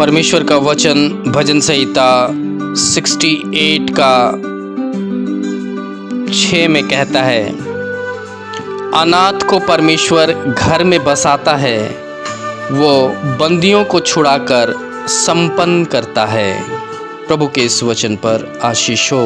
परमेश्वर का वचन भजन संहिता 68 का 6 में कहता है, अनाथ को परमेश्वर घर में बसाता है, वो बंदियों को छुड़ाकर संपन्न करता है। प्रभु के इस वचन पर आशीष हो।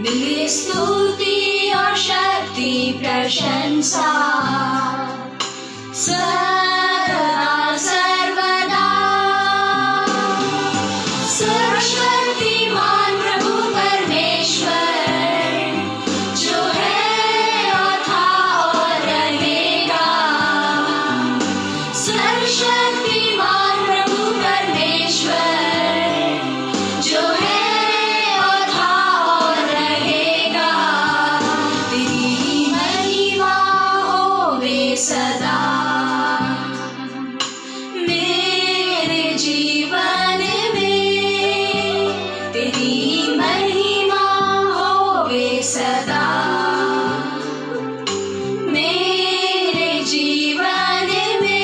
मिले स्तुति और शक्ति प्रशंसा सदा सर्वदा। सर्वशक्तिमान प्रभु परमेश्वर जो है और था और रहेगा। सर्वशक्तिमान प्रभु परमेश्वर जो है सदा मेरे जीवन में तेरी महिमा होवे सदा। मेरे जीवन में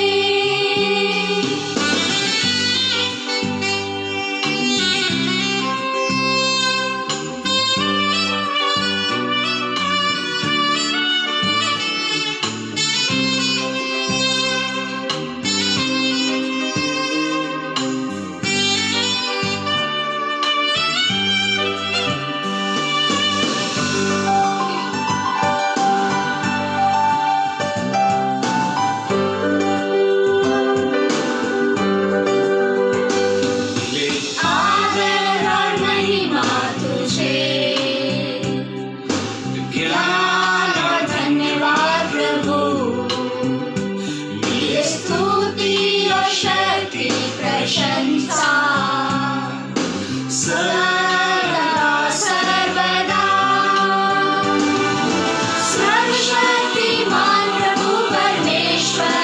प्रशंसा सदा सर्वदा। सर्वशक्तिमान प्रभु परमेश्वर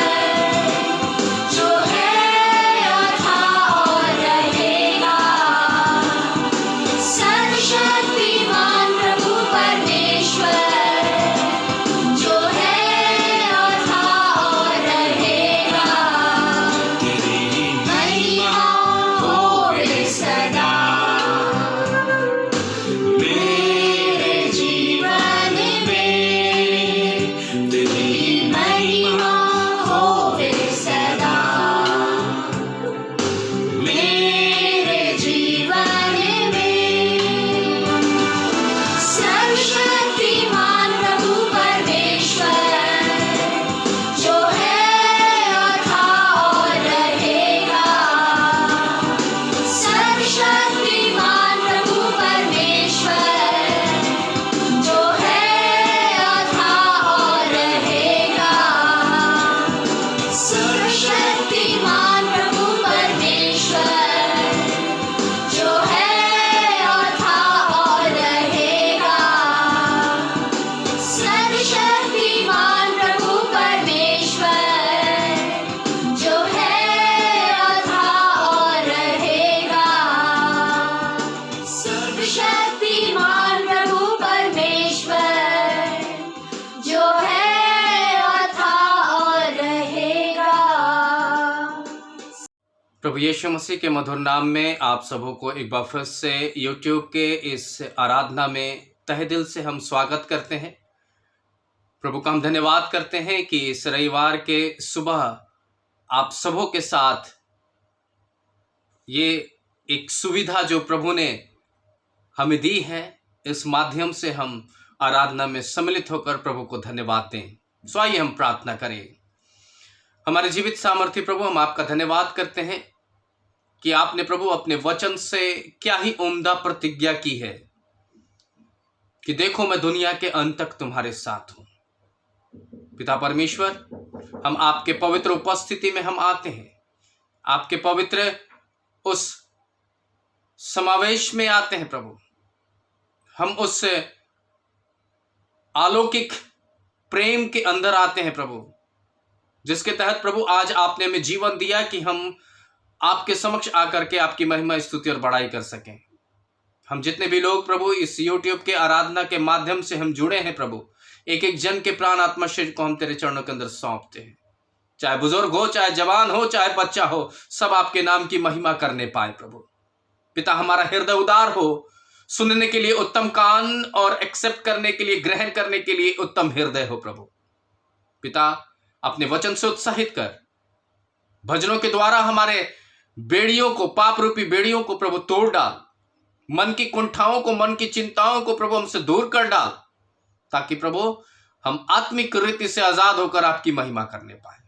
जो है और था और रहेगा। सर्वशक्तिमान प्रभु परमेश्वर जो है और था और रहेगा। सदा मेरे जीवन में तेरी महिमा होवे सदा। मेरे जीवन में सर्वशक्तिमान प्रभु परमेश्वर जो है और था और रहेगा। शक्तिमान प्रभु परमेश्वर जो है और था और रहेगा। सर्वशक्तिमान प्रभु परमेश्वर जो है और था और रहेगा। सर्वशक्तिमान प्रभु परमेश्वर जो है और था और रहेगा। सर्वशक्तिमान प्रभु परमेश्वर जो है और था और रहेगा। प्रभु यीशु मसीह के मधुर नाम में आप सबों को एक बार फिर से YouTube के इस आराधना में तहे दिल से हम स्वागत करते हैं। प्रभु का हम धन्यवाद करते हैं कि इस रविवार के सुबह आप सबों के साथ ये एक सुविधा जो प्रभु ने हमें दी है, इस माध्यम से हम आराधना में सम्मिलित होकर प्रभु को धन्यवाद दें। सो आइए हम प्रार्थना करें। हमारे जीवित सामर्थी प्रभु, हम आपका धन्यवाद करते हैं कि आपने प्रभु अपने वचन से क्या ही उम्दा प्रतिज्ञा की है कि देखो मैं दुनिया के अंत तक तुम्हारे साथ हूं। पिता परमेश्वर, हम आपके पवित्र उपस्थिति में हम आते हैं, आपके पवित्र उस समावेश में आते हैं प्रभु, हम उस अलौकिक प्रेम के अंदर आते हैं प्रभु, जिसके तहत प्रभु आज आपने हमें जीवन दिया कि हम आपके समक्ष आकर के आपकी महिमा, स्तुति और बड़ाई कर सकें। हम जितने भी लोग प्रभु इस YouTube के आराधना के माध्यम से हम जुड़े हैं प्रभु, एक एक जन के प्राण आत्मा शरीर को हम तेरे चरणों के अंदर सौंपते हैं। चाहे बुजुर्ग हो, चाहे जवान हो, चाहे बच्चा हो, सब आपके नाम की महिमा करने पाए प्रभु। पिता, हमारा हृदय उदार हो, सुनने के लिए उत्तम कान और एक्सेप्ट करने के लिए, ग्रहण करने के लिए उत्तम हृदय हो प्रभु। पिता, अपने वचन से उत्साहित कर, भजनों के द्वारा हमारे बेड़ियों को, पाप रूपी बेड़ियों को प्रभु तोड़ डाल, मन की कुंठाओं को, मन की चिंताओं को प्रभु हमसे दूर कर डाल, ताकि प्रभु हम आत्मिक रीति से आजाद होकर आपकी महिमा करने पाए।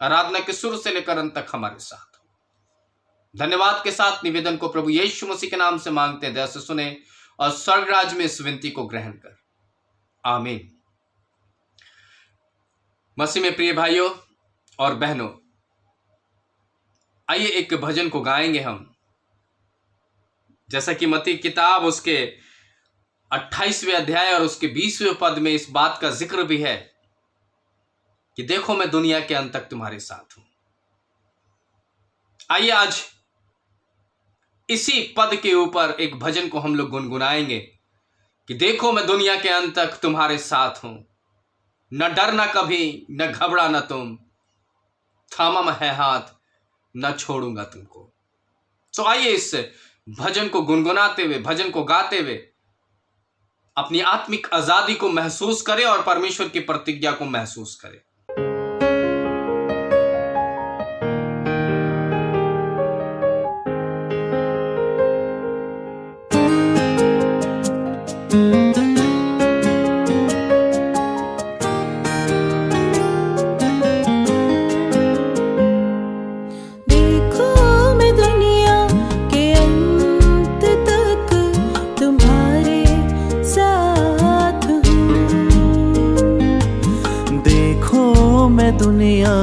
आराधना के शुरू से लेकर अंत तक हमारे साथ हो। धन्यवाद के साथ निवेदन को प्रभु यीशु मसीह के नाम से मांगते हैं, दया से सुने और स्वर्ग राज्य में इस विनती को ग्रहण कर। आमीन। मसीह में प्रिय भाइयों और बहनों, आइए एक भजन को गाएंगे हम। जैसा कि मत्ती किताब उसके 28वें अध्याय और उसके 20वें पद में इस बात का जिक्र भी है कि देखो मैं दुनिया के अंत तक तुम्हारे साथ हूं। आइए आज इसी पद के ऊपर एक भजन को हम लोग गुनगुनाएंगे कि देखो मैं दुनिया के अंत तक तुम्हारे साथ हूं, न डरना कभी, न घबराना तुम, थामा मैं है हाथ, न छोड़ूंगा तुमको। तो आइए इस भजन को गुनगुनाते हुए, भजन को गाते हुए अपनी आत्मिक आजादी को महसूस करें और परमेश्वर की प्रतिज्ञा को महसूस करें। दुनिया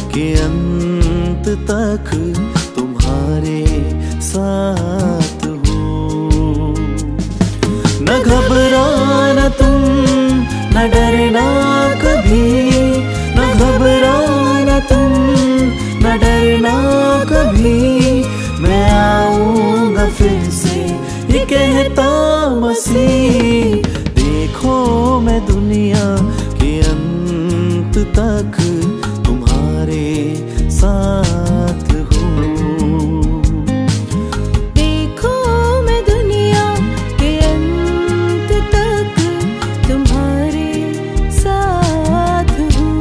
के अंत तक तुम्हारे साथ हूँ। न घबराना तुम, न डरना कभी, न घबराना तुम, न डरना कभी, मैं आऊंगा फिर से, ये कहता मसीह। देखो मैं दुनिया के अंत तक तुम्हारे साथ हूँ। देखो मैं दुनिया के अंत तक तुम्हारे साथ हूँ।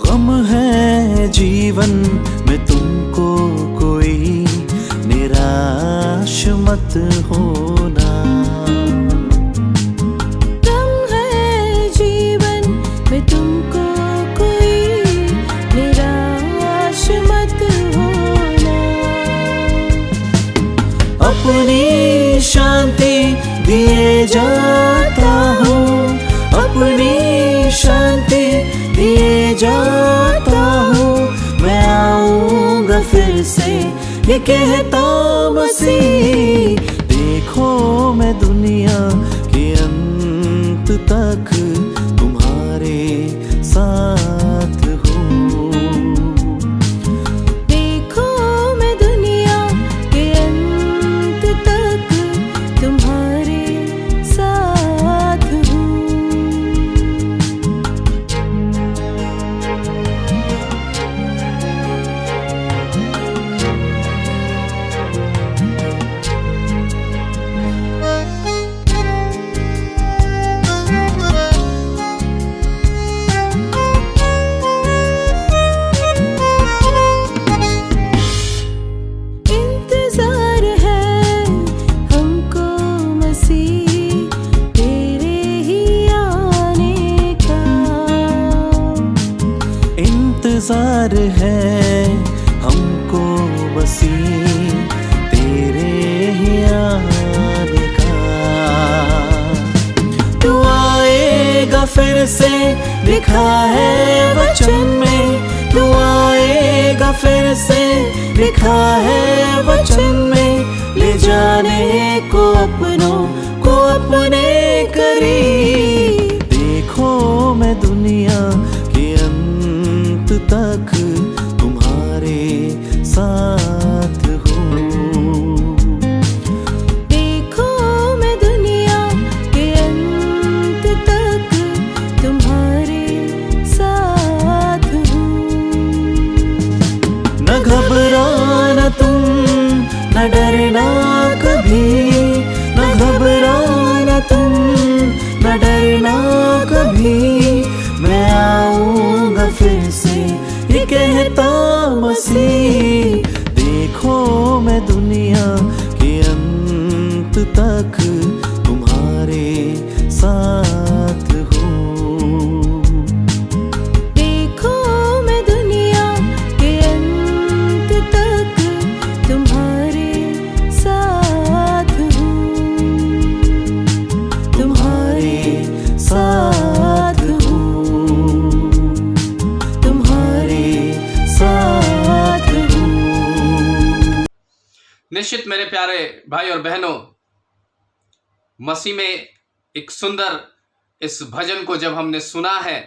गम है जीवन में तुमको कोई, निराश मत होना। गम है जीवन में तुमको कोई, निराश मत होना। अपनी शांति दिए जाता हूँ, अपनी शांति दिए जाता हूँ, मैं आऊंगा फिर से, ये कहता मसीह। देखो मैं दुनिया के अंत तक तुम्हारे साथ हूँ। देखो मैं दुनिया के अंत तक तुम्हारे साथ हूँ। इंतजार है हमको मसीह तेरे ही आने का। तू आएगा फिर से लिखा है वचन में, तू आएगा फिर से लिखा है वचन में, ले जाने को अपनों को अपने करीब। देखो मैं दुनिया के अंत तक तुम्हारे साथ हूँ। देखो मैं दुनिया के अंत तक तुम्हारे साथ हूँ। न घबराना तुम, न डरना कभी, न घबराना तुम, न डरना कभी। मैं आऊंगा फिर से ये कहता मसीह। देखो मैं दुनिया के अंत तक तुम्हारे साथ हूँ। देखो मैं दुनिया के अंत तक तुम्हारे साथ हूँ, तुम्हारे साथ हूँ, तुम्हारे साथ हूँ। निश्चित मेरे प्यारे भाई और बहनों, मसीह में एक सुंदर इस भजन को जब हमने सुना है,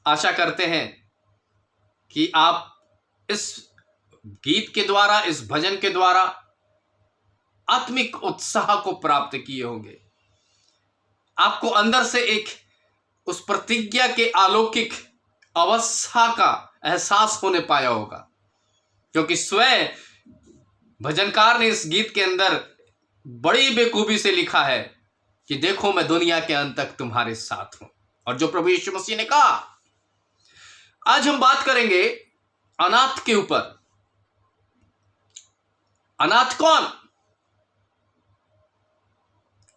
आशा करते हैं कि आप इस गीत के द्वारा, इस भजन के द्वारा आत्मिक उत्साह को प्राप्त किए होंगे। आपको अंदर से एक उस प्रतिज्ञा के अलौकिक अवस्था का एहसास होने पाया होगा, क्योंकि स्वयं भजनकार ने इस गीत के अंदर बड़ी बेखूबी से लिखा है कि देखो मैं दुनिया के अंत तक तुम्हारे साथ हूं। और जो प्रभु यीशु मसीह ने कहा, आज हम बात करेंगे अनाथ के ऊपर। अनाथ कौन?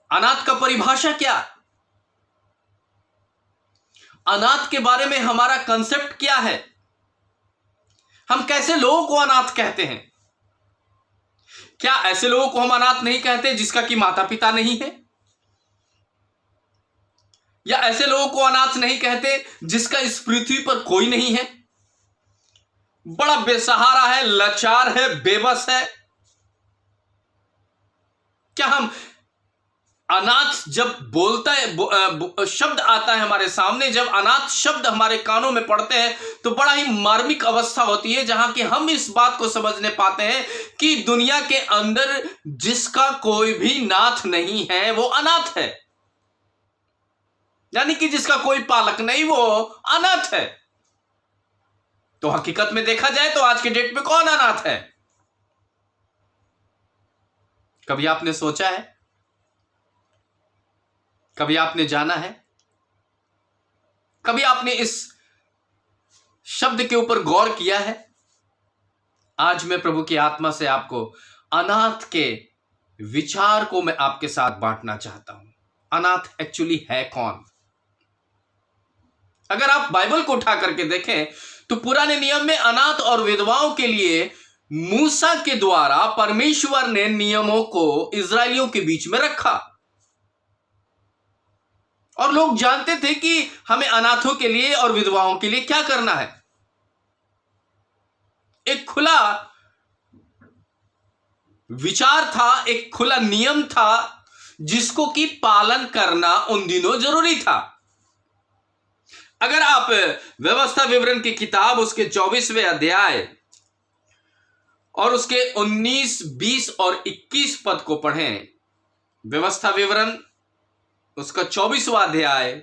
अनाथ का परिभाषा क्या? अनाथ के बारे में हमारा कंसेप्ट क्या है? हम कैसे लोगों को अनाथ कहते हैं? क्या ऐसे लोगों को हम अनाथ नहीं कहते जिसका कि माता पिता नहीं है? या ऐसे लोगों को अनाथ नहीं कहते जिसका इस पृथ्वी पर कोई नहीं है, बड़ा बेसहारा है, लाचार है, बेबस है? क्या हम अनाथ जब बोलता है, शब्द आता है हमारे सामने, जब अनाथ शब्द हमारे कानों में पड़ते हैं तो बड़ा ही मार्मिक अवस्था होती है, जहां कि हम इस बात को समझने पाते हैं कि दुनिया के अंदर जिसका कोई भी नाथ नहीं है वो अनाथ है। यानी कि जिसका कोई पालक नहीं वो अनाथ है। तो हकीकत में देखा जाए तो आज के डेट में कौन अनाथ है? कभी आपने सोचा है? कभी आपने जाना है? कभी आपने इस शब्द के ऊपर गौर किया है? आज मैं प्रभु की आत्मा से आपको अनाथ के विचार को मैं आपके साथ बांटना चाहता हूं। अनाथ एक्चुअली है कौन? अगर आप बाइबल को उठा करके देखें तो पुराने नियम में अनाथ और विधवाओं के लिए मूसा के द्वारा परमेश्वर ने नियमों को इजरायलियों के बीच में रखा, और लोग जानते थे कि हमें अनाथों के लिए और विधवाओं के लिए क्या करना है। एक खुला विचार था, एक खुला नियम था जिसको कि पालन करना उन दिनों जरूरी था। अगर आप व्यवस्था विवरण की किताब उसके 24वें अध्याय और उसके 19, 20 और 21 पद को पढ़ें, व्यवस्था विवरण उसका 24वां अध्याय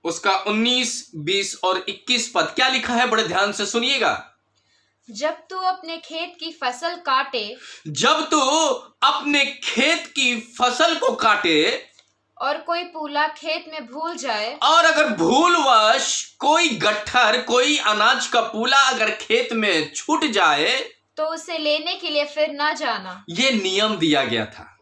उसका 19, 20 और 21 पद क्या लिखा है, बड़े ध्यान से सुनिएगा। जब तू अपने खेत की फसल काटे, जब तू अपने खेत की फसल को काटे और कोई पूला खेत में भूल जाए, और अगर भूलवश कोई गट्ठर, कोई अनाज का पूला अगर खेत में छूट जाए तो उसे लेने के लिए फिर न जाना। ये नियम दिया गया था।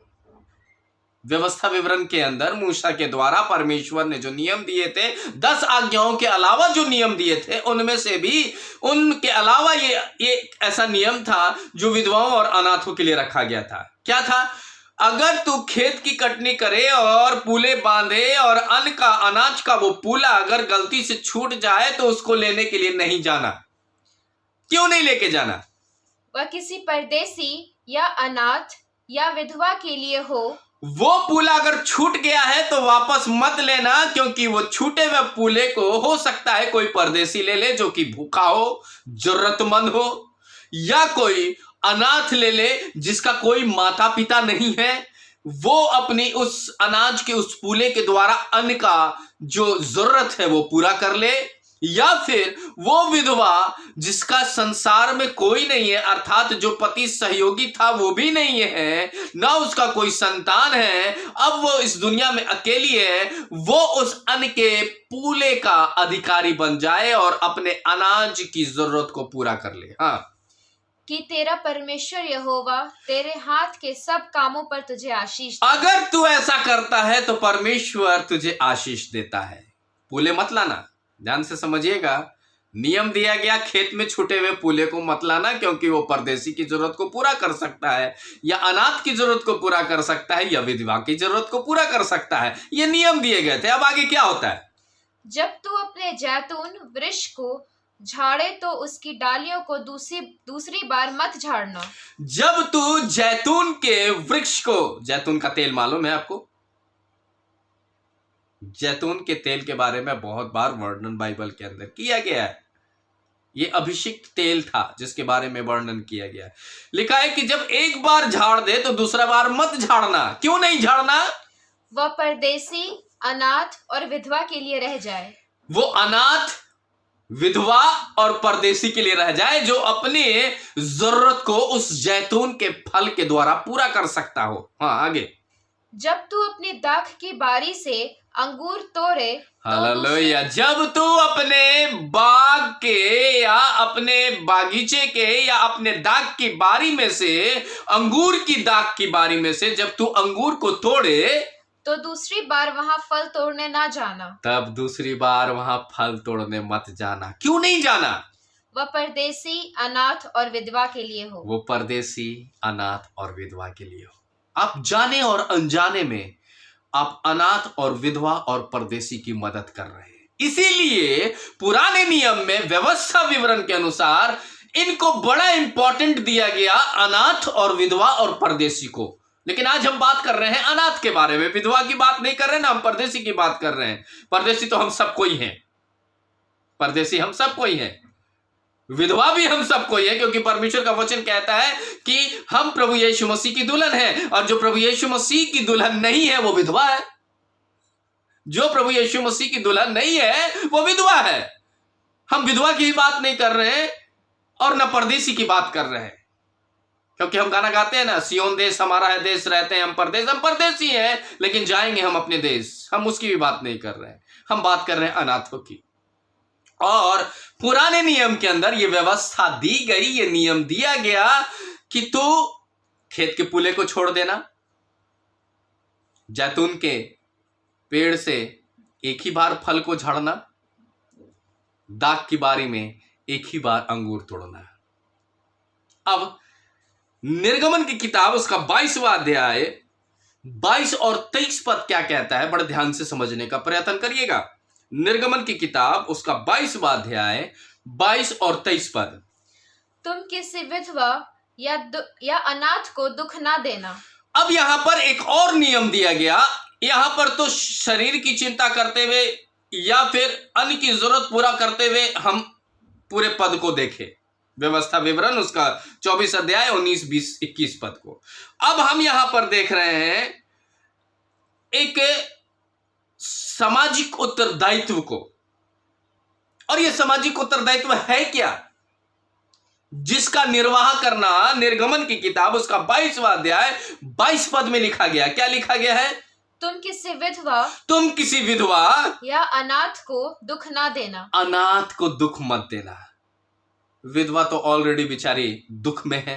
व्यवस्था विवरण के अंदर मूसा के द्वारा परमेश्वर ने जो नियम दिए थे, 10 आज्ञाओं के अलावा जो नियम दिए थे, उनमें से भी उनके अलावा ये ऐसा नियम था जो विधवाओं और अनाथों के लिए रखा गया था। क्या था? अगर तू खेत की कटनी करे और पूले बांधे और अन्न का, अनाज का वो पूला अगर गलती से छूट जाए तो उसको लेने के लिए नहीं जाना। क्यों नहीं लेके जाना? वह किसी परदेसी या अनाथ या विधवा के लिए हो। वो पूला अगर छूट गया है तो वापस मत लेना, क्योंकि वो छूटे हुए पूले को हो सकता है कोई परदेसी ले ले जो कि भूखा हो, जरूरतमंद हो, या कोई अनाथ ले ले जिसका कोई माता पिता नहीं है। वो अपनी उस अनाज के, उस पूले के द्वारा अन्न का जो जरूरत है वो पूरा कर ले, या फिर वो विधवा जिसका संसार में कोई नहीं है, अर्थात जो पति सहयोगी था वो भी नहीं है, ना उसका कोई संतान है, अब वो इस दुनिया में अकेली है, वो उस अन्न के पूले का अधिकारी बन जाए और अपने अनाज की जरूरत को पूरा कर ले। हाँ, कि तेरा परमेश्वर यहोवा तेरे हाथ के सब कामों पर तुझे आशीष दे। अगर तू ऐसा करता है तो परमेश्वर तुझे आशीष देता है। पूले मत लाना, ध्यान से समझिएगा। नियम दिया गया, खेत में छूटे हुए पूले को मत लाना, क्योंकि वो परदेसी की जरूरत को पूरा कर सकता है, या अनाथ की जरूरत को पूरा कर सकता है, या विधवा की जरूरत को पूरा कर सकता है। ये नियम दिए गए थे। अब आगे क्या होता है? जब तू अपने जैतून वृक्ष को झाड़े तो उसकी डालियों को दूसरी बार मत झाड़ना। जब तू जैतून के वृक्ष को, जैतून का तेल मालूम है आपको? जैतून के तेल के बारे में बहुत बार वर्णन बाइबल के अंदर किया गया है। ये अभिषिक्त तेल था जिसके बारे में वर्णन किया गया है। लिखा है कि जब एक बार झाड़ दे तो दूसरा बार मत झाड़ना। क्यों नहीं झाड़ना? वह परदेसी, अनाथ और विधवा के लिए रह जाए। वो अनाथ, विधवा और परदेसी के लिए रह जाए जो अपने जरूरत को उस जैतून के फल के द्वारा पूरा कर सकता हो। हाँ, आगे। जब तू अपनी दाख की बारी से अंगूर तोड़े हालेलुया। जब तू अपने बाग के या अपने बागीचे के या अपने दाग की बारी में से, अंगूर की दाग की बारी में से जब तू अंगूर को तोड़े तो दूसरी बार वहां फल तोड़ने ना जाना। तब दूसरी बार वहां फल तोड़ने मत जाना। क्यों नहीं जाना? वह परदेसी, अनाथ और विधवा के लिए हो। वो परदेसी, अनाथ और विधवा के लिए हो। आप जाने और अनजाने में आप अनाथ और विधवा और परदेसी की मदद कर रहे हैं। इसीलिए पुराने नियम में व्यवस्था विवरण के अनुसार इनको बड़ा इंपॉर्टेंट दिया गया, अनाथ और विधवा और परदेसी को। लेकिन आज हम बात कर रहे हैं अनाथ के बारे में, विधवा की बात नहीं कर रहे ना, हम परदेसी की बात कर रहे हैं। परदेसी तो हम सब कोई हैं, परदेसी हम सब कोई हैं, विधवा भी हम सब कोई है, क्योंकि परमेश्वर का वचन कहता है कि हम प्रभु यीशु मसीह की दुल्हन है, और जो प्रभु यीशु मसीह की दुल्हन नहीं है वो विधवा है। जो प्रभु यीशु मसीह की दुल्हन नहीं है वो विधवा है। हम विधवा की बात नहीं कर रहे हैं और न परदेसी की बात कर रहे हैं, क्योंकि हम गाना गाते हैं ना, सियोन देश हमारा है, देश रहते हैं हम परदेश। हम परदेसी हैं लेकिन जाएंगे हम अपने देश। हम उसकी भी बात नहीं कर रहे हैं, हम बात कर रहे हैं अनाथों की। और पुराने नियम के अंदर ये व्यवस्था दी गई, ये नियम दिया गया कि तू खेत के पूले को छोड़ देना, जैतून के पेड़ से एक ही बार फल को झाड़ना, दाग की बारी में एक ही बार अंगूर तोड़ना। अब निर्गमन की किताब उसका 22वां अध्याय 22 और 23 पद क्या कहता है, बड़े ध्यान से समझने का प्रयत्न करिएगा। निर्गमन की किताब उसका 22वां अध्याय 22 और 23 पद। तुम किसी विधवा या अनाथ को दुख ना देना। अब यहां पर एक और नियम दिया गया। यहां पर तो शरीर की चिंता करते हुए या फिर अन्न की जरूरत पूरा करते हुए हम पूरे पद को देखें, व्यवस्था विवरण उसका 24 अध्याय 19, 20, 21 पद को। अब हम यहां पर देख रहे हैं एक सामाजिक उत्तरदायित्व को, और यह सामाजिक उत्तरदायित्व है क्या जिसका निर्वाह करना निर्गमन की किताब उसका 22वां अध्याय 22 पद में लिखा गया। क्या लिखा गया है? तुम किसी विधवा या अनाथ को दुख ना देना। अनाथ को दुख मत देना। विधवा तो ऑलरेडी बेचारी दुख में है,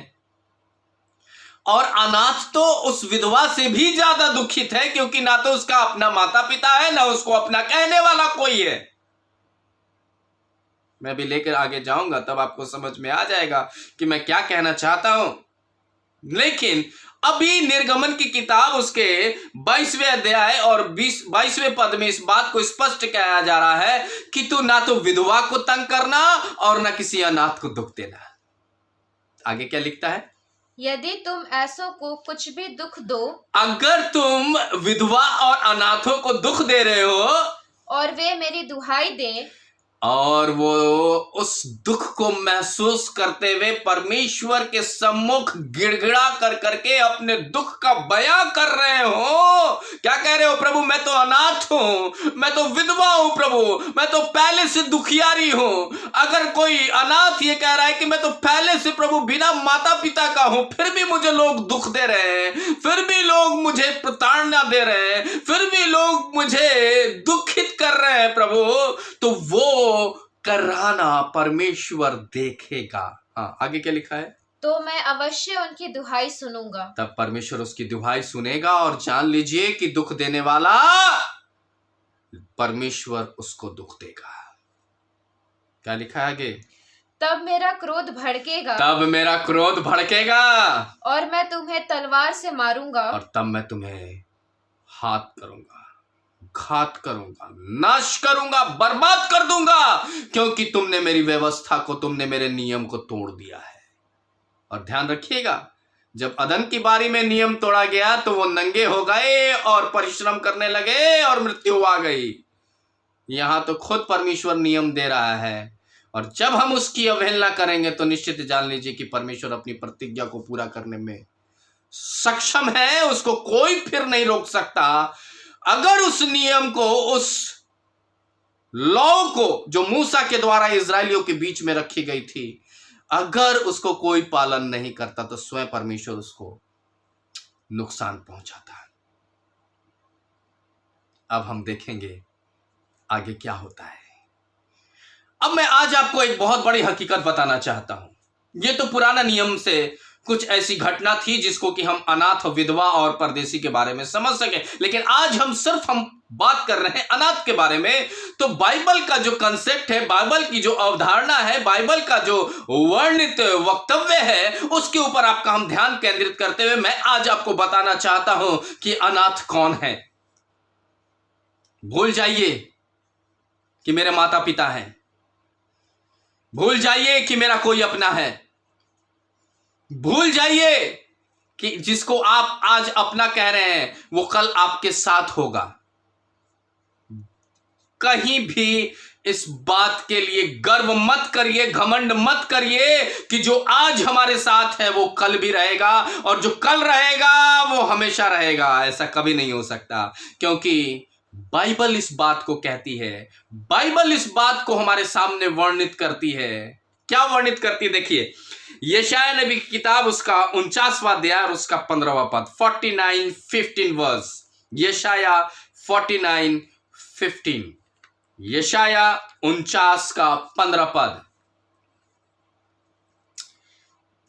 और अनाथ तो उस विधवा से भी ज्यादा दुखित है, क्योंकि ना तो उसका अपना माता पिता है, ना उसको अपना कहने वाला कोई है। मैं भी लेकर आगे जाऊंगा, तब आपको समझ में आ जाएगा कि मैं क्या कहना चाहता हूं। लेकिन अभी निर्गमन की किताब उसके 22वें अध्याय और 22वें पद में इस बात को स्पष्ट किया जा रहा है कि तू ना तो विधवा को तंग करना और ना किसी अनाथ को दुख देना। आगे क्या लिखता है? यदि तुम ऐसों को कुछ भी दुख दो, अगर तुम विधवा और अनाथों को दुख दे रहे हो और वे मेरी दुहाई दें, और वो उस दुख को महसूस करते हुए परमेश्वर के सम्मुख गिड़गिड़ा कर करके अपने दुख का बयां कर रहे हो, क्या कह रहे हो? प्रभु मैं तो अनाथ हूं, मैं तो विधवा हूं, प्रभु मैं तो पहले से दुखियारी हूं। अगर कोई अनाथ ये कह रहा है कि मैं तो पहले से प्रभु बिना माता पिता का हूं, फिर भी मुझे लोग दुख दे रहे हैं, फिर भी लोग मुझे प्रताड़ना दे रहे हैं, फिर भी लोग मुझे दुखित कर रहे हैं प्रभु, तो वो कराना परमेश्वर देखेगा। हाँ, आगे क्या लिखा है? तो मैं अवश्य उनकी दुहाई सुनूंगा। तब परमेश्वर उसकी दुहाई सुनेगा, और जान लीजिए कि दुख देने वाला परमेश्वर उसको दुख देगा। क्या लिखा है आगे? तब मेरा क्रोध भड़केगा, तब मेरा क्रोध भड़केगा और मैं तुम्हें तलवार से मारूंगा, और तब मैं तुम्हें हाथ करूंगा, घात करूंगा, नाश करूंगा, बर्बाद कर दूंगा, क्योंकि तुमने मेरी व्यवस्था को, तुमने मेरे नियम को तोड़ दिया है। और ध्यान रखिएगा, जब अदन की बारी में नियम तोड़ा गया तो वो नंगे हो गए और परिश्रम करने लगे और मृत्यु आ गई। यहां तो खुद परमेश्वर नियम दे रहा है, और जब हम उसकी अवहेलना करेंगे तो निश्चित जान लीजिए कि परमेश्वर अपनी प्रतिज्ञा को पूरा करने में सक्षम है, उसको कोई फिर नहीं रोक सकता। अगर उस नियम को, उस लॉ को जो मूसा के द्वारा इजरायलियों के बीच में रखी गई थी, अगर उसको कोई पालन नहीं करता तो स्वयं परमेश्वर उसको नुकसान पहुंचाता। अब हम देखेंगे आगे क्या होता है। अब मैं आज आपको एक बहुत बड़ी हकीकत बताना चाहता हूं। यह तो पुराना नियम से कुछ ऐसी घटना थी जिसको कि हम अनाथ, विधवा और परदेसी के बारे में समझ सके, लेकिन आज हम बात कर रहे हैं अनाथ के बारे में। तो बाइबल का जो कंसेप्ट है, बाइबल की जो अवधारणा है, बाइबल का जो वर्णित वक्तव्य है, उसके ऊपर आपका हम ध्यान केंद्रित करते हुए मैं आज आपको बताना चाहता हूं कि अनाथ कौन है। भूल जाइए कि मेरे माता पिता हैं, भूल जाइए कि मेरा कोई अपना है, भूल जाइए कि जिसको आप आज अपना कह रहे हैं वो कल आपके साथ होगा। कहीं भी इस बात के लिए गर्व मत करिए, घमंड मत करिए कि जो आज हमारे साथ है वो कल भी रहेगा, और जो कल रहेगा वो हमेशा रहेगा। ऐसा कभी नहीं हो सकता, क्योंकि बाइबल इस बात को कहती है, बाइबल इस बात को हमारे सामने वर्णित करती है। क्या वर्णित करती है? देखिए, यशाया नबी की किताब उसका 49वां अध्याय और उसका 15वां पद, 49:15 वर्स। यशाया 49:15, यशाया 49 का 15 पद।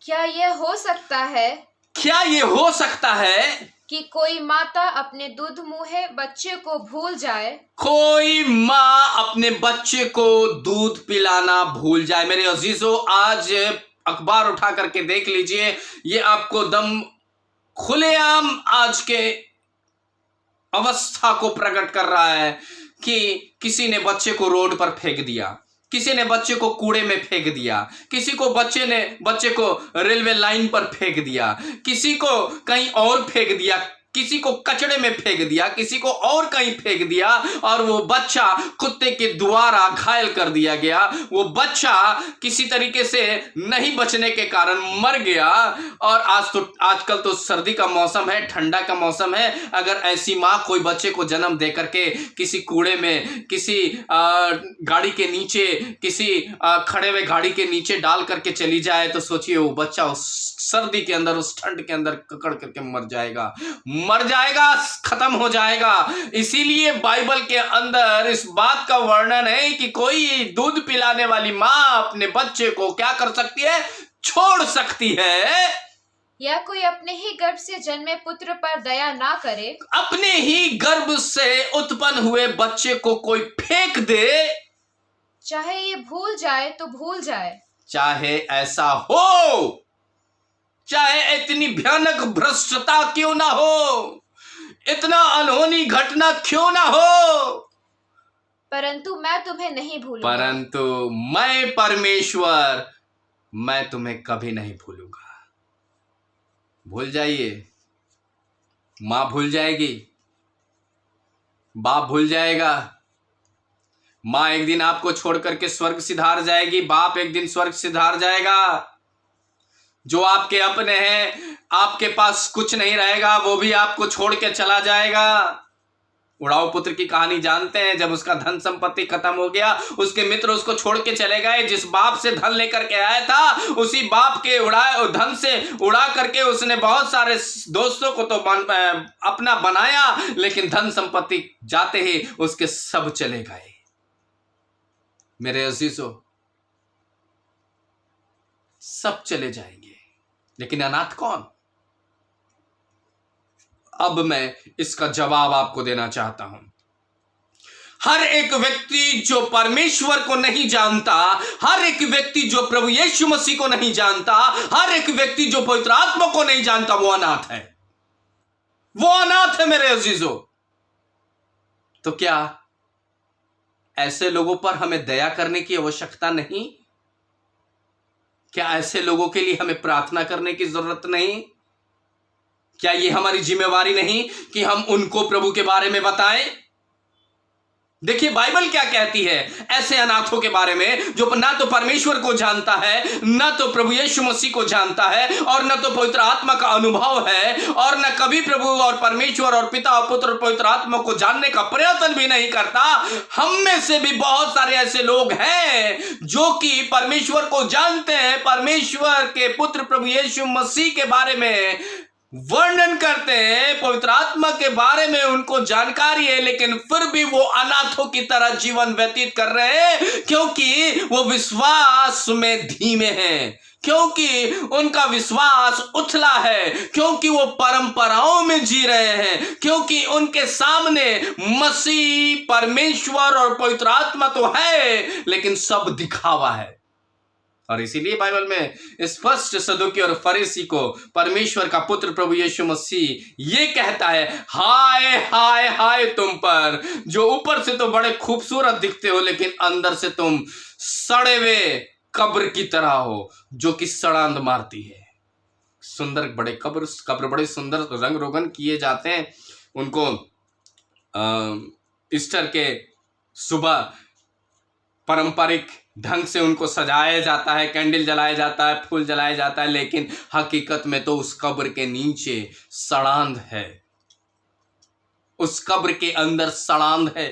क्या यह हो सकता है, क्या ये हो सकता है कि कोई माता अपने दूध मुहे बच्चे को भूल जाए? कोई माँ अपने बच्चे को दूध पिलाना भूल जाए? मेरे अजीजों, आज अखबार उठा करके देख लीजिए, ये आपको दम खुलेआम आज के अवस्था को प्रकट कर रहा है कि किसी ने बच्चे को रोड पर फेंक दिया, किसी ने बच्चे को कूड़े में फेंक दिया, किसी को बच्चे को रेलवे लाइन पर फेंक दिया, किसी को कहीं और फेंक दिया, किसी को कचड़े में फेंक दिया, किसी को और कहीं फेंक दिया, और वो बच्चा कुत्ते के द्वारा घायल कर दिया गया। वो बच्चा किसी तरीके से नहीं बचने के कारण मर गया। और आजकल तो सर्दी का मौसम है, ठंडा का मौसम है। अगर ऐसी माँ कोई बच्चे को जन्म दे करके किसी कूड़े में, किसी गाड़ी के नीचे, किसी खड़े हुए गाड़ी के नीचे डाल करके चली जाए, तो सोचिए वो बच्चा उस सर्दी के अंदर, उस ठंड के अंदर ककड़ करके मर जाएगा, खत्म हो जाएगा। इसीलिए बाइबल के अंदर इस बात का वर्णन है कि कोई दूध पिलाने वाली माँ अपने बच्चे को क्या कर सकती है? छोड़ सकती है। या कोई अपने ही गर्भ से जन्मे पुत्र पर दया ना करे, अपने ही गर्भ से उत्पन्न हुए बच्चे को कोई फेंक दे, चाहे ये भूल जाए तो भूल जाए, चाहे ऐसा हो, चाहे इतनी भयानक भ्रष्टता क्यों ना हो, इतना अनहोनी घटना क्यों ना हो, परंतु मैं तुम्हें नहीं भूलूंगा। परंतु मैं परमेश्वर, मैं तुम्हें कभी नहीं भूलूंगा। भूल जाइए, मां भूल जाएगी, बाप भूल जाएगा, मां एक दिन आपको छोड़ करके स्वर्ग सिधार जाएगी, बाप एक दिन स्वर्ग सिधार जाएगा। जो आपके अपने हैं, आपके पास कुछ नहीं रहेगा, वो भी आपको छोड़ के चला जाएगा। उड़ाऊ पुत्र की कहानी जानते हैं। जब उसका धन संपत्ति खत्म हो गया, उसके मित्र उसको छोड़ के चले गए। जिस बाप से धन लेकर के आया था, उसी बाप के धन से उड़ा करके उसने बहुत सारे दोस्तों को तो अपना बनाया, लेकिन धन संपत्ति जाते ही उसके सब चले गए। मेरे अजीजों, सब चले जाएंगे, लेकिन अनाथ कौन? अब मैं इसका जवाब आपको देना चाहता हूं। हर एक व्यक्ति जो परमेश्वर को नहीं जानता, हर एक व्यक्ति जो प्रभु यीशु मसीह को नहीं जानता, हर एक व्यक्ति जो पवित्र आत्मा को नहीं जानता, वो अनाथ है। वो अनाथ है मेरे अजीजों। तो क्या ऐसे लोगों पर हमें दया करने की आवश्यकता नहीं? क्या ऐसे लोगों के लिए हमें प्रार्थना करने की जरूरत नहीं? क्या ये हमारी जिम्मेवारी नहीं कि हम उनको प्रभु के बारे में बताएं? देखिए बाइबल क्या कहती है ऐसे अनाथों के बारे में, जो ना तो परमेश्वर को जानता है, ना तो प्रभु यीशु मसीह को जानता है, और ना तो पवित्र आत्मा का अनुभव है, और ना कभी प्रभु और परमेश्वर और पिता और पुत्र और पवित्र आत्मा को जानने का प्रयत्न भी नहीं करता। हम में से भी बहुत सारे ऐसे लोग हैं जो कि परमेश्वर को जानते हैं, परमेश्वर के पुत्र प्रभु यीशु मसीह के बारे में वर्णन करते हैं, पवित्र आत्मा के बारे में उनको जानकारी है, लेकिन फिर भी वो अनाथों की तरह जीवन व्यतीत कर रहे हैं, क्योंकि वो विश्वास में धीमे हैं, क्योंकि उनका विश्वास उथला है, क्योंकि वो परंपराओं में जी रहे हैं, क्योंकि उनके सामने मसीह, परमेश्वर और पवित्र आत्मा तो है, लेकिन सब दिखावा है। और इसीलिए बाइबल में स्पष्ट सदूकी और फरीसी को परमेश्वर का पुत्र प्रभु यीशु मसीह ये कहता है, हाय हाय हाय तुम पर, जो ऊपर से तो बड़े खूबसूरत दिखते हो, लेकिन अंदर से तुम सड़े हुए कब्र की तरह हो, जो कि सड़ांध मारती है। सुंदर बड़े कब्र बड़े सुंदर रंग रोगन किए जाते हैं, उनको ईस्टर के सुबह पारंपरिक ढंग से उनको सजाया जाता है, कैंडल जलाया जाता है, फूल जलाया जाता है, लेकिन हकीकत में तो उस कब्र के नीचे सड़ांध है, उस कब्र के अंदर सड़ांध है।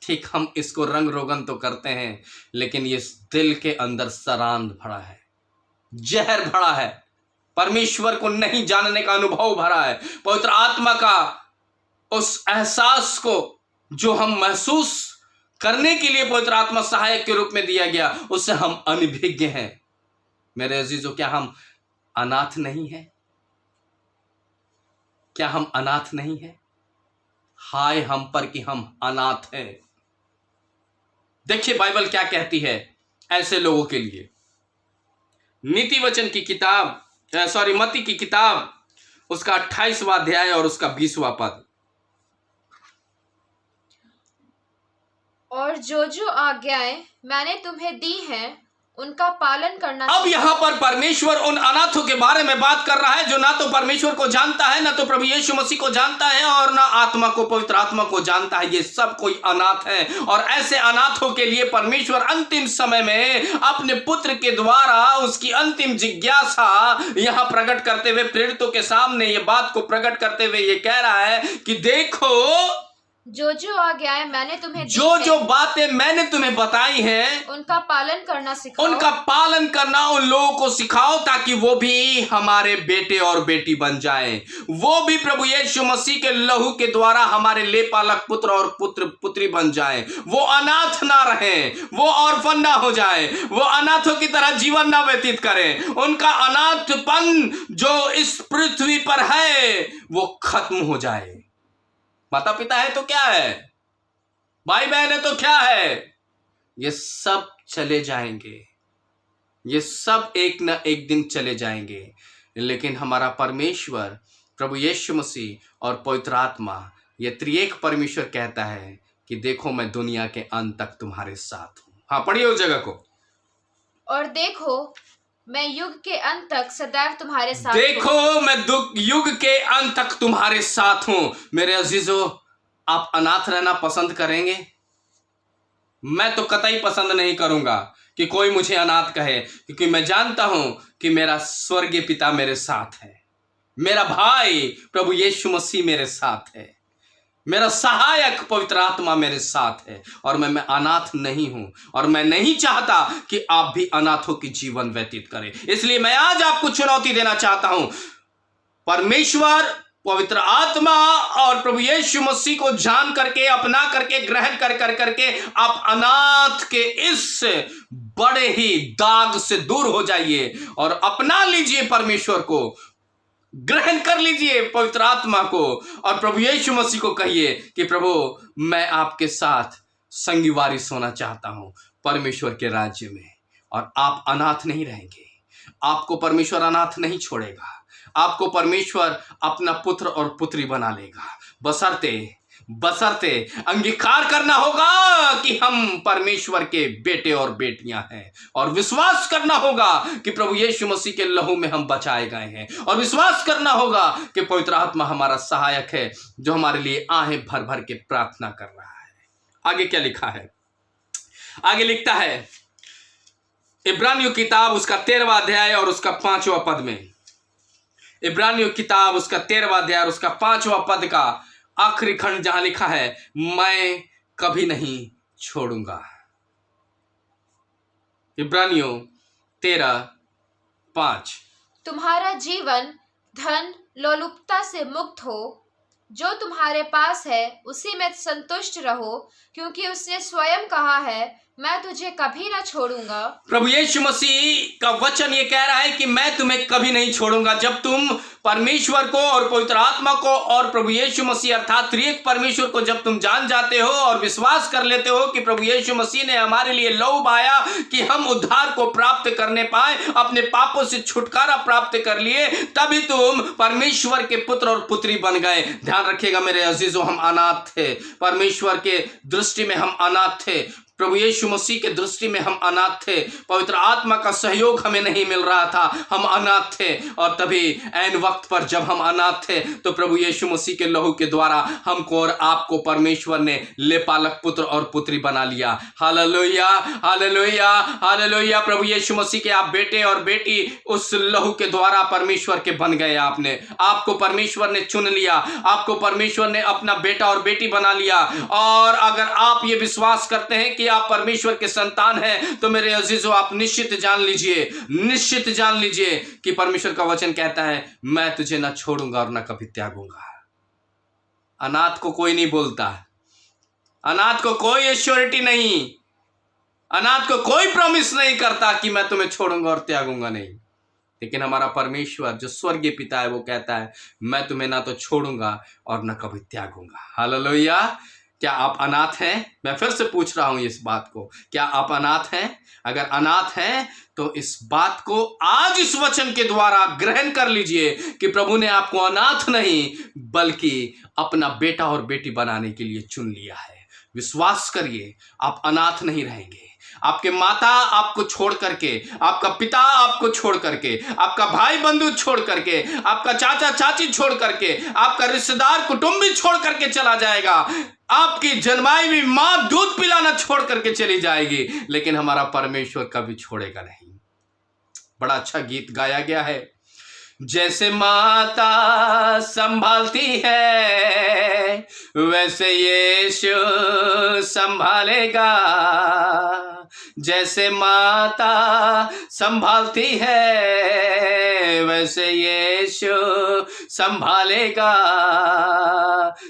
ठीक, हम इसको रंग रोगन तो करते हैं, लेकिन ये दिल के अंदर सड़ांध भरा है, जहर भरा है, परमेश्वर को नहीं जानने का अनुभव भरा है, पवित्र आत्मा का उस एहसास को जो हम महसूस करने के लिए पवित्र आत्मा सहायक के रूप में दिया गया, उससे हम अनभिज्ञ हैं। मेरे अजीजों, क्या हम अनाथ नहीं हैं? क्या हम अनाथ नहीं हैं? हाय हम पर कि हम अनाथ हैं। देखिए बाइबल क्या कहती है ऐसे लोगों के लिए। नीति वचन की किताब, मत्ती की किताब, उसका 28वां अध्याय और उसका 20वां पद। और जो जो आज्ञाएं मैंने तुम्हें दी हैं उनका पालन करना। अब यहाँ पर परमेश्वर उन अनाथों के बारे में बात कर रहा है जो ना तो परमेश्वर को जानता है, ना तो प्रभु यीशु मसीह को जानता है, और ना आत्मा को, पवित्र आत्मा को जानता है। ये सब कोई अनाथ है, और ऐसे अनाथों के लिए परमेश्वर अंतिम समय में अपने पुत्र के द्वारा उसकी अंतिम जिज्ञासा यहाँ प्रकट करते हुए, प्रेरितों के सामने ये बात को प्रकट करते हुए ये कह रहा है कि देखो जो जो आज्ञाएं मैंने तुम्हें दी जो हैं, जो बातें मैंने तुम्हें बताई हैं उनका पालन करना सिखाओ। उनका पालन करना उन लोगों को सिखाओ, ताकि वो भी हमारे बेटे और बेटी बन जाएं। वो भी प्रभु यीशु मसीह के लहू के द्वारा हमारे लेपालक पुत्र और पुत्री बन जाएं। वो अनाथ ना रहें, वो ऑर्फन ना हो जाएं, वो अनाथों की तरह जीवन ना व्यतीत करें। उनका अनाथपन जो इस पृथ्वी पर है वो खत्म हो जाए। माता पिता है तो क्या है, भाई बहन है तो क्या है, ये सब चले जाएंगे, ये सब एक न एक दिन चले जाएंगे। लेकिन हमारा परमेश्वर प्रभु यीशु मसीह और पवित्र आत्मा, ये त्रिएक परमेश्वर कहता है कि देखो मैं दुनिया के अंत तक तुम्हारे साथ हूं। हाँ, पढ़िए उस जगह को। और देखो मैं युग के अंत तक सदैव तुम्हारे साथ हूँ। देखो मैं युग के अंत तक तुम्हारे साथ हूं। मेरे अजीजों, आप अनाथ रहना पसंद करेंगे? मैं तो कतई पसंद नहीं करूंगा कि कोई मुझे अनाथ कहे, क्योंकि मैं जानता हूं कि मेरा स्वर्गीय पिता मेरे साथ है, मेरा भाई प्रभु यीशु मसीह मेरे साथ है, मेरा सहायक पवित्र आत्मा मेरे साथ है, और मैं अनाथ नहीं हूं। और मैं नहीं चाहता कि आप भी अनाथों की जीवन व्यतीत करें। इसलिए मैं आज आपको चुनौती देना चाहता हूं। परमेश्वर, पवित्र आत्मा और प्रभु यीशु मसीह को जान करके, अपना करके, ग्रहण कर करके आप अनाथ के इस बड़े ही दाग से दूर हो जाइए और अपना लीजिए परमेश्वर को, ग्रहण कर लीजिए पवित्र आत्मा को, और प्रभु यीशु मसीह को कहिए कि प्रभु मैं आपके साथ संगीवारी सोना चाहता हूं परमेश्वर के राज्य में। और आप अनाथ नहीं रहेंगे, आपको परमेश्वर अनाथ नहीं छोड़ेगा, आपको परमेश्वर अपना पुत्र और पुत्री बना लेगा। बशर्ते अंगीकार करना होगा कि हम परमेश्वर के बेटे और बेटियां हैं, और विश्वास करना होगा कि प्रभु यीशु मसीह के लहू में हम बचाए गए हैं, और विश्वास करना होगा कि पवित्र आत्मा हमारा सहायक है जो हमारे लिए आहें भर भर के प्रार्थना कर रहा है। आगे क्या लिखा है? आगे लिखता है इब्रानियों किताब उसका 13वां अध्याय और उसका 5वां पद में, इब्रानियों किताब उसका 13वां अध्याय और उसका 5वां पद का आखिरी खंड, जहां लिखा है मैं कभी नहीं छोड़ूंगा। इब्रानियों 13:5। तुम्हारा जीवन धन लोलुपता से मुक्त हो, जो तुम्हारे पास है उसी में संतुष्ट रहो, क्योंकि उसने स्वयं कहा है मैं तुझे कभी ना छोड़ूंगा। प्रभु यीशु मसीह का वचन ये कह रहा है कि मैं तुम्हें कभी नहीं छोड़ूंगा। जब तुम परमेश्वर को और पवित्र आत्मा को और प्रभु यीशु मसीह अर्थात त्रिएक परमेश्वर को जब तुम जान जाते हो और विश्वास कर लेते हो कि प्रभु यीशु मसीह ने हमारे लिए लहू बहाया कि हम उद्धार को प्राप्त करने पाए, अपने पापों से छुटकारा प्राप्त कर लिए, तभी तुम परमेश्वर के पुत्र और पुत्री बन गए। ध्यान रखिएगा मेरे अजीजों, हम अनाथ थे, परमेश्वर के दृष्टि में हम अनाथ थे, प्रभु यीशु मसीह के दृष्टि में हम अनाथ थे, पवित्र आत्मा का सहयोग हमें नहीं मिल रहा था, हम अनाथ थे। और तभी ऐन वक्त पर जब हम अनाथ थे तो प्रभु यीशु मसीह के लहू के द्वारा हमको और आपको परमेश्वर ने लेपालक पुत्र और पुत्री बना लिया। Hallelujah, hallelujah, hallelujah. प्रभु यीशु मसीह के आप बेटे और बेटी उस लहू के द्वारा परमेश्वर के बन गए। आपको परमेश्वर ने चुन लिया, आपको परमेश्वर ने अपना बेटा और बेटी बना लिया। और अगर आप ये विश्वास करते हैं कि आप परमेश्वर के संतान हैं तो मेरे अजीजों, आप निश्चित जान लीजिए कि परमेश्वर का वचन कहता है मैं तुझे ना छोड़ूंगा और ना कभी त्यागूंगा। अनाथ को कोई नहीं बोलता, अनाथ को कोई एश्योरिटी नहीं, अनाथ को कोई प्रॉमिस नहीं करता कि मैं तुम्हें छोड़ूंगा और त्यागूंगा नहीं। लेकिन हमारा परमेश्वर जो स्वर्गीय पिता है वो कहता है मैं तुम्हें ना तो छोड़ूंगा और ना कभी त्यागूंगा। हालेलुया। क्या आप अनाथ हैं? मैं फिर से पूछ रहा हूं इस बात को, क्या आप अनाथ हैं? अगर अनाथ हैं तो इस बात को आज इस वचन के द्वारा ग्रहण कर लीजिए कि प्रभु ने आपको अनाथ नहीं बल्कि अपना बेटा और बेटी बनाने के लिए चुन लिया है। विश्वास करिए, आप अनाथ नहीं रहेंगे। आपके माता आपको छोड़ करके, आपका पिता आपको छोड़ करके, आपका भाई बंधु छोड़ करके, आपका चाचा चाची छोड़ करके, आपका रिश्तेदार कुटुंबी छोड़ करके चला जाएगा, आपकी जन्माई हुई मां दूध पिलाना छोड़ करके चली जाएगी, लेकिन हमारा परमेश्वर कभी छोड़ेगा नहीं। बड़ा अच्छा गीत गाया गया है, जैसे माता संभालती है वैसे यीशु संभालेगा। जैसे माता संभालती है वैसे यीशु संभालेगा।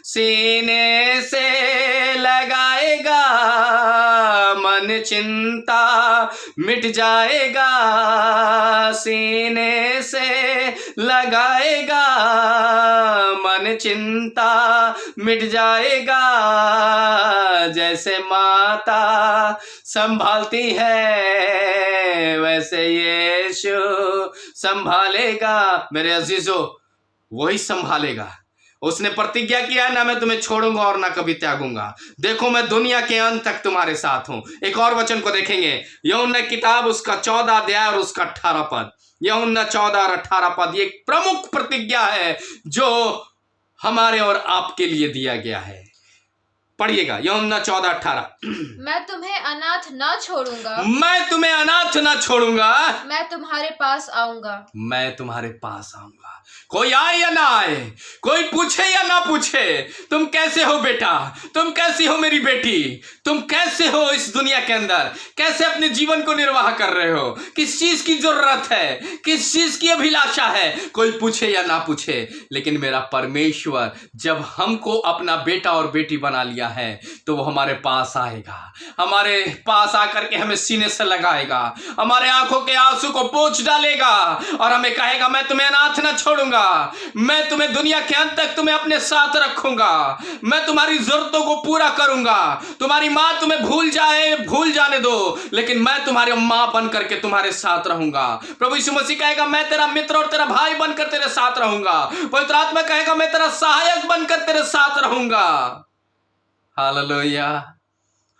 सीने से लगाएगा मन चिंता मिट जाएगा। सीने से लगाएगा मन चिंता मिट जाएगा। जैसे माता संभालती है वैसे यीशु संभालेगा। मेरे अजीजों, वही संभालेगा। उसने प्रतिज्ञा किया, ना मैं तुम्हें छोड़ूंगा और ना कभी त्यागूंगा। देखो मैं दुनिया के अंत तक तुम्हारे साथ हूं। एक और वचन को देखेंगे, यूहन्ना किताब उसका 14 अध्याय और उसका 18 पद। यूहन्ना 14 और 18 पद, ये एक प्रमुख प्रतिज्ञा है जो हमारे और आपके लिए दिया गया है। पढ़िएगा, यूहन्ना 14 18। मैं तुम्हें अनाथ न छोड़ूंगा, मैं तुम्हें अनाथ न छोड़ूंगा, मैं तुम्हारे पास आऊंगा। मैं तुम्हारे पास आऊंगा। कोई आए या ना आए, कोई पूछे या ना पूछे, तुम कैसे हो बेटा, तुम कैसी हो मेरी बेटी, तुम कैसे हो इस दुनिया के अंदर, कैसे अपने जीवन को निर्वाह कर रहे हो, किस चीज की जरूरत है, किस चीज की अभिलाषा है, कोई पूछे या ना पूछे, लेकिन मेरा परमेश्वर जब हमको अपना बेटा और बेटी बना लिया है तो वो हमारे पास आएगा, हमारे पास आकर के हमें सीने से लगाएगा, हमारे आंखों के आंसू को पोंछ डालेगा और हमें कहेगा मैं तुम्हें अनाथ न छोड़ूंगा, मैं तुम्हें दुनिया के अंत तक तुम्हें अपने साथ रखूंगा, मैं तुम्हारी जरूरतों को पूरा करूंगा। तुम्हारी माँ तुम्हें भूल जाने दो, लेकिन मैं तुम्हारी माँ बन करके तुम्हारे साथ रहूंगा। प्रभु यीशु मसीह कहेगा मैं तेरा मित्र और तेरा भाई बनकर तेरे साथ रहूंगा। पवित्र आत्मा कहेगा मैं तेरा सहायक बनकर तेरे साथ रहूंगा। Hallelujah,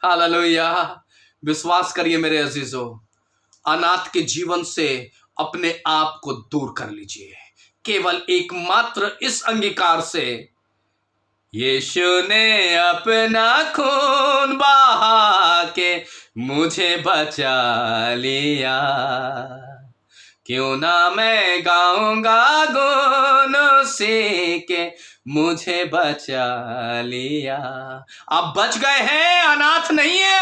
hallelujah. विश्वास करिए मेरे अजीजों, अनाथ के जीवन से अपने आप को दूर कर लीजिए, केवल एकमात्र इस अंगीकार से, यीशु ने अपना खून बहा के मुझे बचा लिया, क्यों ना मैं गाऊंगा गुण उसी के मुझे बचा लिया। आप बच गए हैं, अनाथ नहीं है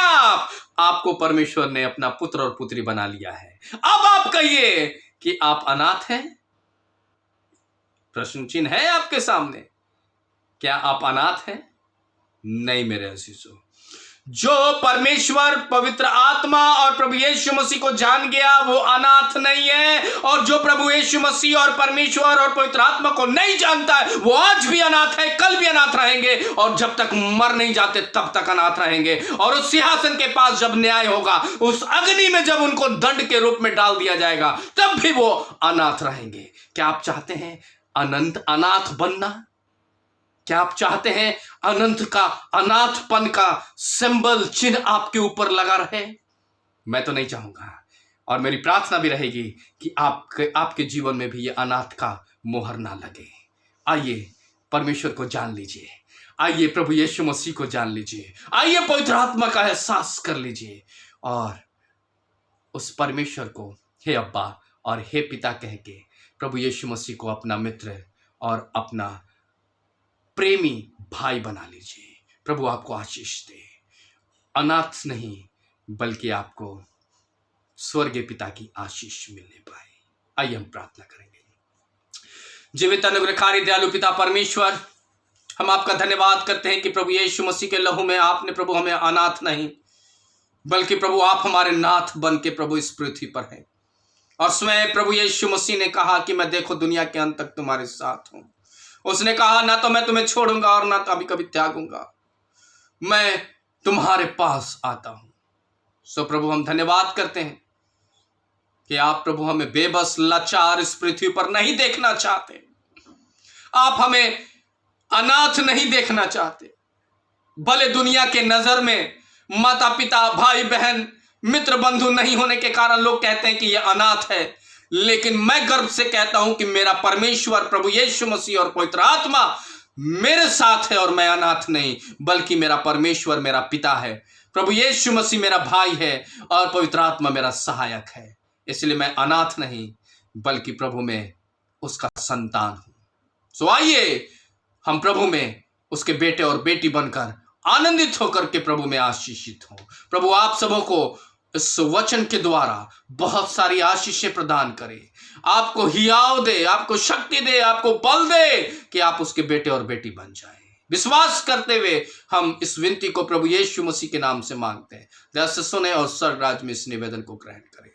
आपको परमेश्वर ने अपना पुत्र और पुत्री बना लिया है। अब आप कहिए कि आप अनाथ हैं? प्रश्न चिन्ह है आपके सामने, क्या आप अनाथ हैं? नहीं मेरे अजीजों, जो परमेश्वर पवित्र आत्मा और प्रभु यीशु मसीह को जान गया वो अनाथ नहीं है, और जो प्रभु यीशु मसीह और परमेश्वर और पवित्र आत्मा को नहीं जानता है वो आज भी अनाथ है, कल भी अनाथ रहेंगे, और जब तक मर नहीं जाते तब तक अनाथ रहेंगे। और उस सिंहासन के पास जब न्याय होगा, उस अग्नि में जब उनको दंड के रूप में डाल दिया जाएगा, तब भी वो अनाथ रहेंगे। क्या आप चाहते हैं अनंत अनाथ बनना? क्या आप चाहते हैं अनंत का अनाथपन का सिंबल चिन्ह आपके ऊपर लगा रहे? मैं तो नहीं चाहूंगा, और मेरी प्रार्थना भी रहेगी कि आपके जीवन में भी ये अनाथ का मोहर ना लगे। आइए परमेश्वर को जान लीजिए, आइए प्रभु यीशु मसीह को जान लीजिए, आइए पवित्र आत्मा का एहसास कर लीजिए, और उस परमेश्वर को हे अब्बा और हे पिता कह के प्रभु यीशु मसीह को अपना मित्र और अपना प्रेमी भाई बना लीजिए। प्रभु आपको आशीष दे, अनाथ नहीं बल्कि आपको स्वर्गीय पिता की आशीष मिलने पाए। आइए हम प्रार्थना करेंगे। जीवित अनुग्रहकारी दयालु पिता परमेश्वर, हम आपका धन्यवाद करते हैं कि प्रभु यीशु मसीह के लहू में आपने प्रभु हमें अनाथ नहीं बल्कि प्रभु आप हमारे नाथ बन के प्रभु इस पृथ्वी पर हैं, और स्वयं प्रभु यीशु मसीह ने कहा कि मैं देखो दुनिया के अंत तक तुम्हारे साथ हूं। उसने कहा ना तो मैं तुम्हें छोड़ूंगा और ना कभी कभी त्यागूंगा, मैं तुम्हारे पास आता हूं। सो प्रभु हम धन्यवाद करते हैं कि आप प्रभु हमें बेबस लाचार इस पृथ्वी पर नहीं देखना चाहते, आप हमें अनाथ नहीं देखना चाहते। भले दुनिया के नजर में माता पिता भाई बहन मित्र बंधु नहीं होने के कारण लोग कहते हैं कि यह अनाथ है, लेकिन मैं गर्व से कहता हूं कि मेरा परमेश्वर प्रभु यीशु मसीह और पवित्र आत्मा मेरे साथ है, और मैं अनाथ नहीं बल्कि मेरा परमेश्वर मेरा पिता है, प्रभु यीशु मसीह मेरा भाई है और पवित्र आत्मा मेरा सहायक है। इसलिए मैं अनाथ नहीं बल्कि प्रभु में उसका संतान हूं। सो आइए हम प्रभु में उसके बेटे और बेटी बनकर आनंदित होकर के प्रभु में आशीषित हों। प्रभु आप सबों को इस वचन के द्वारा बहुत सारी आशीषें प्रदान करे, आपको हियाव दे, आपको शक्ति दे, आपको बल दे कि आप उसके बेटे और बेटी बन जाए। विश्वास करते हुए हम इस विनती को प्रभु यीशु मसीह के नाम से मांगते हैं। दया से सुने और स्वर्ग राज्य में इस निवेदन को ग्रहण करें।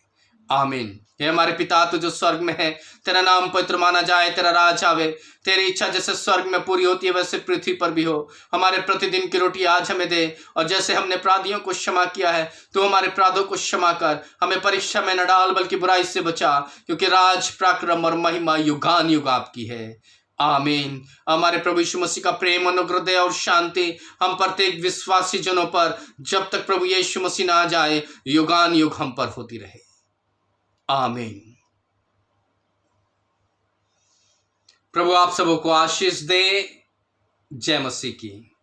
आमीन। हे हमारे पिता तू जो स्वर्ग में है, तेरा नाम पवित्र माना जाए, तेरा राज आवे, तेरी इच्छा जैसे स्वर्ग में पूरी होती है वैसे पृथ्वी पर भी हो। हमारे प्रतिदिन की रोटी आज हमें दे, और जैसे हमने अपराधियों को क्षमा किया है तो हमारे अपराधों को क्षमा कर। हमें परीक्षा में न डाल बल्कि बुराई से बचा, क्योंकि राज, पराक्रम और महिमा युगान युग आपकी है। आमीन। हमारे प्रभु यीशु मसीह का प्रेम, अनुग्रह, दया और शांति हम प्रत्येक विश्वासी जनों पर जब तक प्रभु यीशु मसीह ना आ जाए युगान युग हम पर होती रहे। आमीन। प्रभु आप सबों को आशीष दे। जय मसीह की।